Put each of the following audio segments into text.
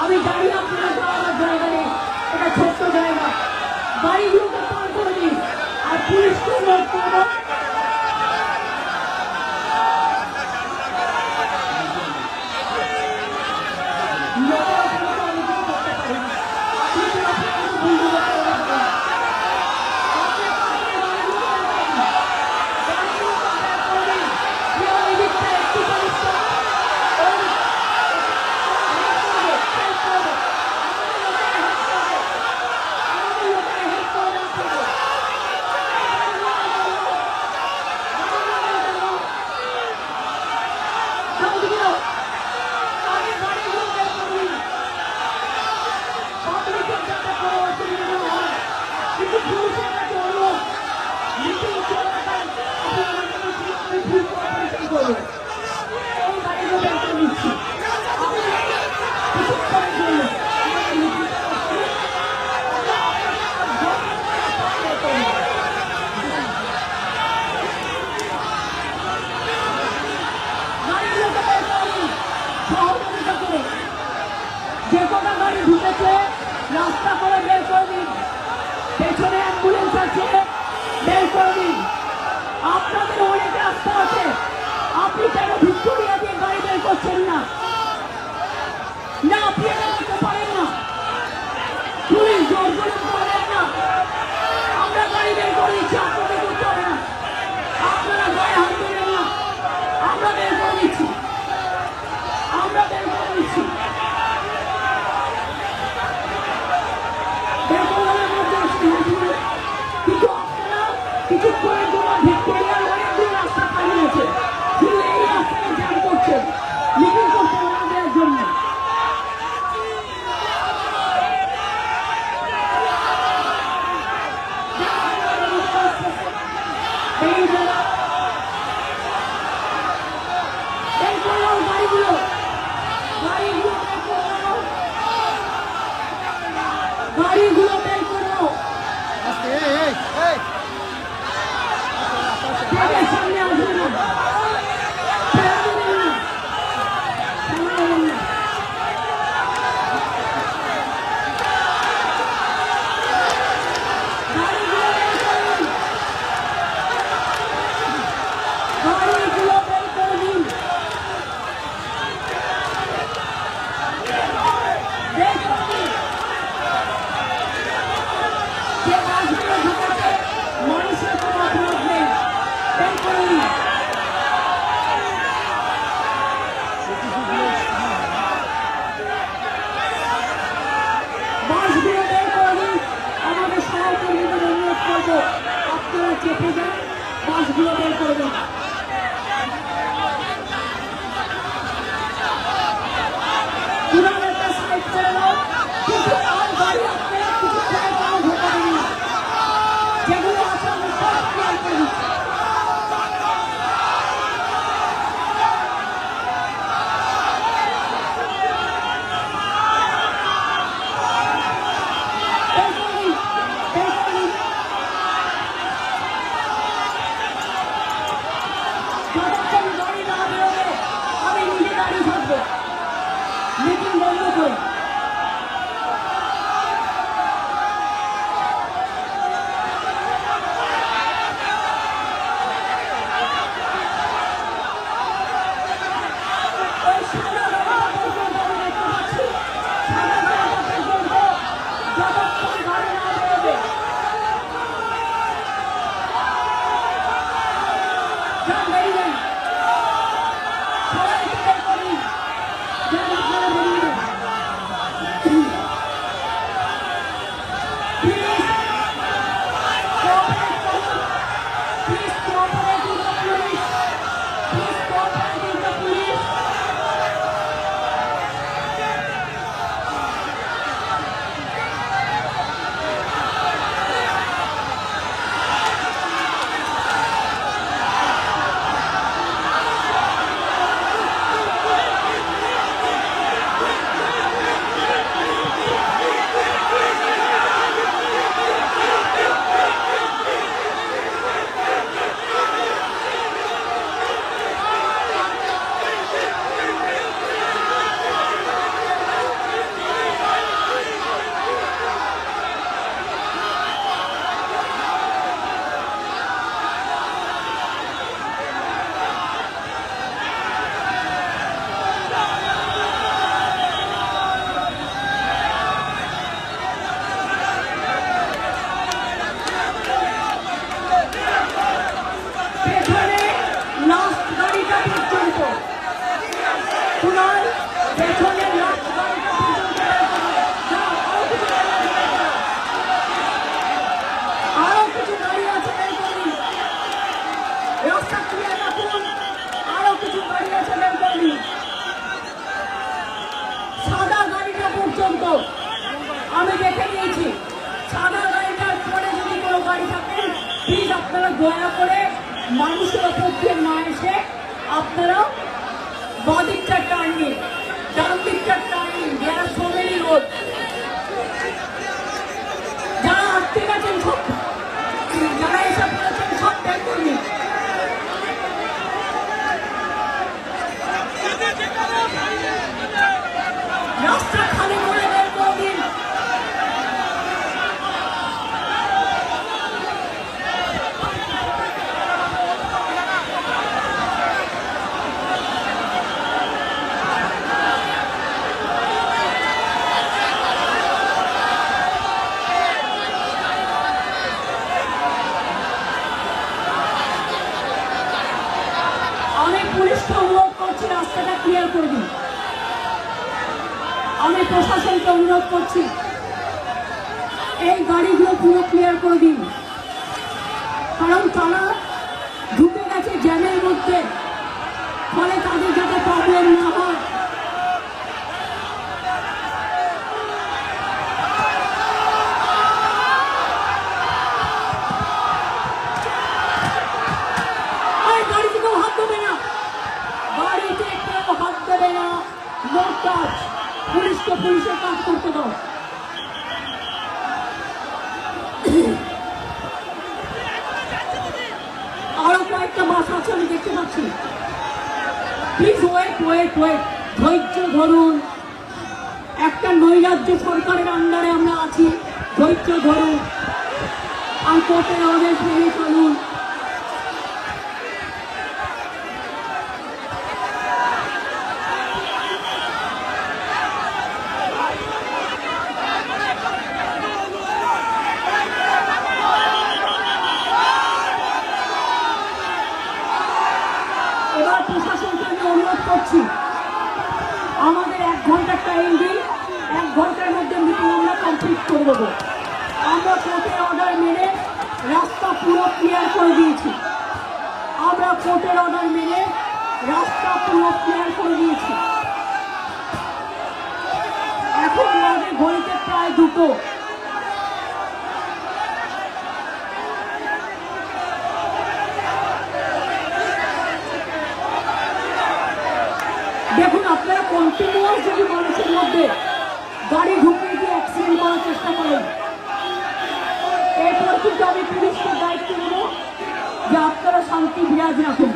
আমি জানি আপনারা যাওয়ার জায়গা নেই, এটা ছোট্ট জায়গা, গাড়িগুলোকে পার করে দিন আর পুলিশকে নোট করবো। যে কটা গাড়ি ঢুকেছে রাস্তা করে বের করে দিন, পেছনে অ্যাম্বুলেন্স আছে বের করে দিন। আপনাদের অনেক রাস্তা আছে, আপনি কেন ভিক্টোরিয়া দিয়ে গাড়ি বের করছেন না? না, আপনি এটা করতে পারেন না, পুলিশ জোর জোর করবেন না, আমরা গাড়ি বের করে দিচ্ছি, আপনাদের করতে হবে না, আপনারা গায়ে হাত দেবেন না, আমরা বের করে দিচ্ছি, আমরা বের করে দিচ্ছি। কিন্তু আপনারা কিছুক্ষণের জন্য ভিক্টোরিয়ার অনেকগুলো রাস্তা পালিয়েছে, শুধু এই রাস্তায় জ্যাম করছেন, মিটিং করছেন না দেওয়ার জন্য। গাড়িগুলো গাড়িগুলো বের করো, সামনে আসবে না, গাড়িগুলো বের করে দিন। যে বাসগুলো ঢুকেছে মানুষের কোনো অপরাধ নেই, বের করে দিন। বাসগুলো বের করে দিন। আমাদের সহকর্মীদের অনুরোধ করবো আপনারা চেপে যান, বাসগুলো বের করে দিন। একটা সাইড করে দাও, কিন্তু আর গাড়ি আপনারা কিছু করে কোনো ঢোকা দিন না, যেগুলো আছে আমি সব ক্লিয়ার করে দিচ্ছি। যতক্ষণ গাড়ি না বেরোবে আমি নিজে দাঁড়িয়ে থাকবো, মিটিং বন্ধ করে। দয়া করে মানুষের ওপর দিয়ে না এসে আপনারা বাদিকটা টার্ন নিন, ডান দিকটা টার্ন নিন। যারা সোমেলি রোড, যারা আটকে গেছেন সব, যারা এসে পড়েছেন সব বের করুন। রাস্তা খালি করে বের করে দিন। আমি পুলিশকে অনুরোধ করছি রাস্তাটা ক্লিয়ার করে দিন। আমি প্রশাসনকে অনুরোধ করছি এই গাড়িগুলো পুরো ক্লিয়ার করে দিন, কারণ তারা ঢুকে গেছে জ্যামের মধ্যে, ফলে তাদের যাতে প্রবলেম না হয়। গাড়িতে কেউ হাত দেবে না, গাড়িতে কেউ হাত দেবে না, নো টাচ। পুলিশকে পুলিশের কাজ করতে দাও। আরো কয়েকটা বাস আছে আমি দেখতে পাচ্ছি। প্লিজ ওয়েট ওয়েট ওয়েট, ধৈর্য ধরুন। একটা নৈরাজ্য সরকারের আন্ডারে আমরা আছি, ধৈর্য ধরুন আর কোর্টের অর্ডার মেনে চলুন। এবার প্রশাসনকে আমি অনুরোধ করছি, আমাদের 1 ঘন্টার টাইম দিন, 1 ঘন্টার মধ্যে মিটিং আমরা কমপ্লিট করে দেবো। আমরা কোর্টের অর্ডার মেনে রাস্তা পুরো ক্লিয়ার করে দিয়েছি। আমরা কোর্টের অর্ডার মেনে রাস্তা পুরো ক্লিয়ার করে দিয়েছি। এখন আমাদের ঘড়িতে প্রায় 2টো। দেখুন, আপনারা কন্টিনিউয়াস যদি মানুষের মধ্যে গাড়ি ঢুকিয়ে দিয়ে অ্যাক্সিডেন্ট করার চেষ্টা করেন, এরপর কিন্তু আমি পুলিশকে দায়িত্ব নেব যে আপনারা শান্তি বিরাজ রাখুন।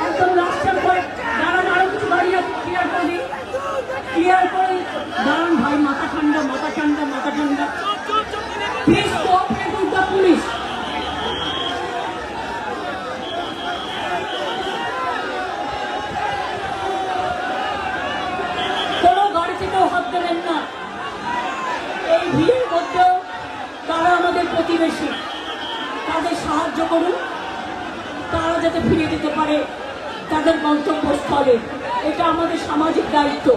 একদম রাস্তার পরে দাঁড়ান, আরো কিছু গাড়ি আছে, ক্লিয়ার করে দিন, ক্লিয়ার করে দাঁড়ান ভাই। মাথা ঠান্ডা, মাথা ঠান্ডা, মাথা ঠান্ডা। Please cooperate with the police. কোনো গাড়ি থেকেও হাত দেবেন না। এই ভিড়ের মধ্যেও তারা আমাদের প্রতিবেশী, তাদের সাহায্য করুন, তারা যাতে ফিরে যেতে পারে তাদের গন্তব্যস্থলে। এটা আমাদের সামাজিক দায়িত্ব।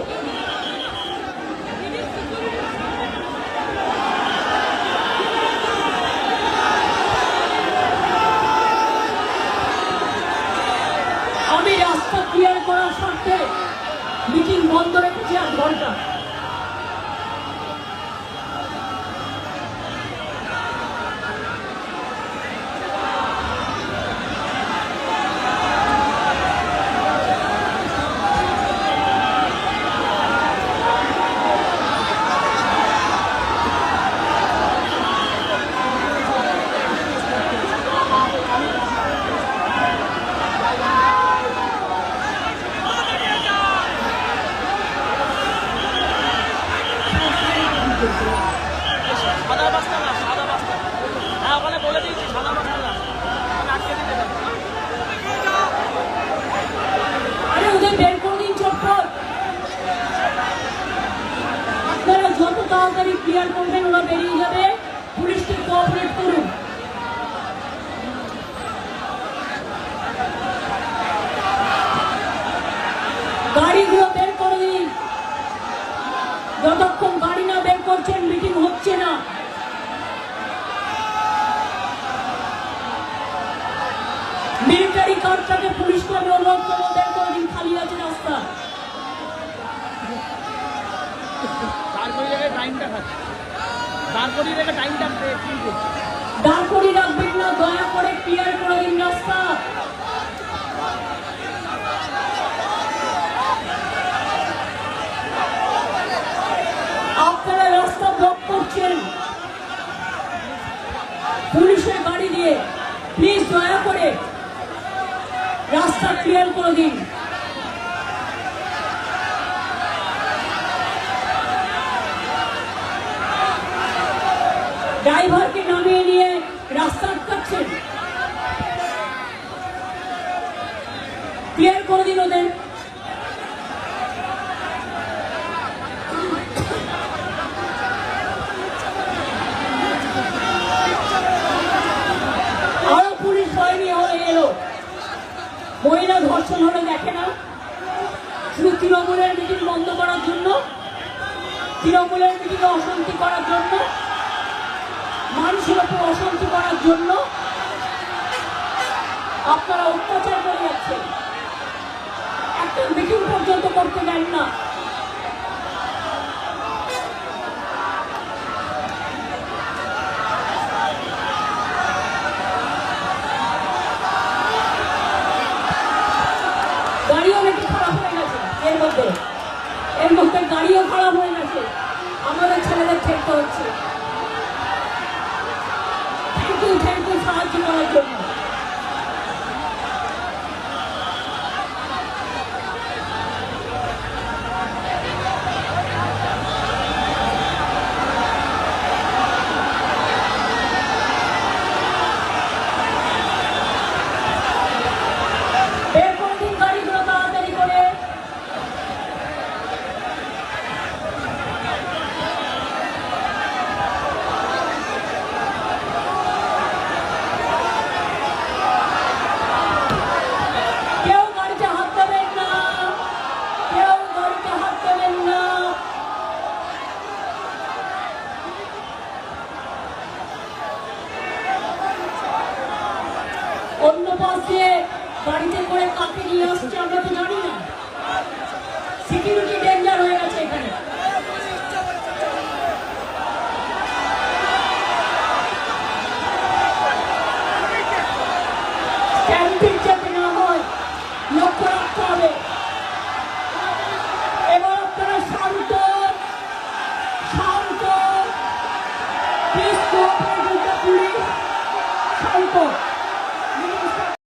আমি রাস্তা ক্লিয়ার করার স্বার্থে মিটিং বন্ধ রেখেছি 1 ঘন্টা। সাদা বাস্তা না, সাদা বাস্তা। হ্যাঁ, ওখানে বলে দিয়েছি সাদা বাস্তা না, আটকে দিতে দেবে। আরে ওদের বের করে দিন চটপট। আপনারা যত তাড়াতাড়ি ক্লিয়ার করবেন ওরা বেরিয়ে যাবে। পুলিশকে কোঅপারেট করুন। গাড়িগুলো বের করে দিন। যতক্ষণ গাড়ি না বের করছেন মিটিং হচ্ছে না। কার্ডটাকে পুলিশ কর্মী অনুরোধ করবো বের করে দিন, খালি আছে রাস্তা। তারপরে জায়গায় টাইমটা খাচ্ছে, তারপরে জায়গায় টাইমটা দাঁড় করিয়ে রাখবেন না, দয়া করে ক্লিয়ার করে দিন রাস্তা। আপনারা রাস্তা ব্লক করছেন পুলিশের গাড়ি দিয়ে, প্লিজ দয়া করে রাস্তা ক্লিয়ার করে দিন। ড্রাইভারকে নামিয়ে নিয়ে রাস্তা আটকাচ্ছেন, ক্লিয়ার করে দিন ওদের। আরো পুলিশ বাহিনী এলো, মহিলা ধর্ষণ হলে দেখে না, শুধু তৃণমূলের মিটিং বন্ধ করার জন্য, তৃণমূলের মিটিং অশান্তি করার জন্য, মানুষের ওপর অশান্তি করার জন্য আপনারা অত্যাচার করে যাচ্ছেন, একটা মিটিং পর্যন্ত করতে দেন না। গাড়িও নাকি খারাপ হয়ে গেছে, এর মধ্যে গাড়িও খারাপ হয়ে গেছে, আমাদের ছেলেদের ঠেকতে হচ্ছে। থ্যাংক ইউ সাহায্য করার জন্য। বের করে দিন গাড়িগুলো তাড়াতাড়ি করে। কেউ গাড়িতে হাত দেবেন না, কেউ গাড়িতে হাত দেবেন না। অন্য পাশে গাড়িতে করে কাকে নিয়ে আসছে আমরা তো জানি না, সিকিউরিটি